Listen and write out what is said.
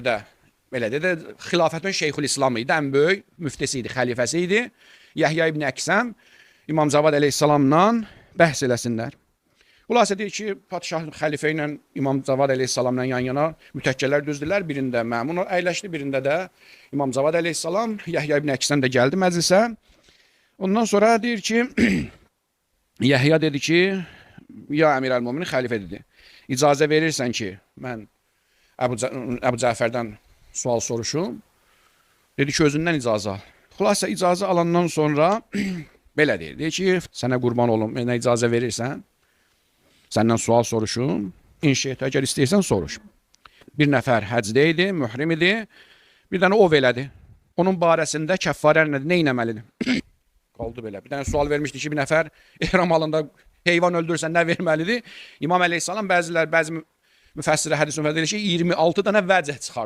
də belə də xilafətin Şeyxülislam idi, ən böyük müftisi idi, xəlifəsi idi. Yəhya ibn Əksəm İmam Cavad əleyhissalamla bəhs eləsinlər. Xülasə deyir ki, padşah xəlifə ilə İmam Cavad əleyhissalamla yan-yana mütəkkələr düzdülər. Birində Məmun əyləşdi, birində də İmam Cavad əleyhissalam, Yəhya ibn Əksəm də gəldi məclisə. Ondan sonra deyir ki, Yəhya dedi ki, ya Əmirəl-Möminin xəlifə dedi, icazə verirsən ki, mən Əbu Cəfərdən sual soruşum. Dedi ki, özündən icazə al. Xülasə icazə alandan sonra belə deyir. Deyir ki, sənə qurban olum, mənə icazə verirsən, səndən sual soruşum. İnşe'te, əgər istəyirsən soruş. Bir nəfər həcdə idi, mührim idi. Bir dənə ov elədi. Onun barəsində kəffarə nə etməlidir? Qaldı belə. Bir dənə sual vermişdi ki, bir nəfər ehram alında heyvan öldürsən nə verməlidir? İmam əleyhissalam bəzi müfəssirə hədis deyir ki, 26 dənə vəcih çıxardı.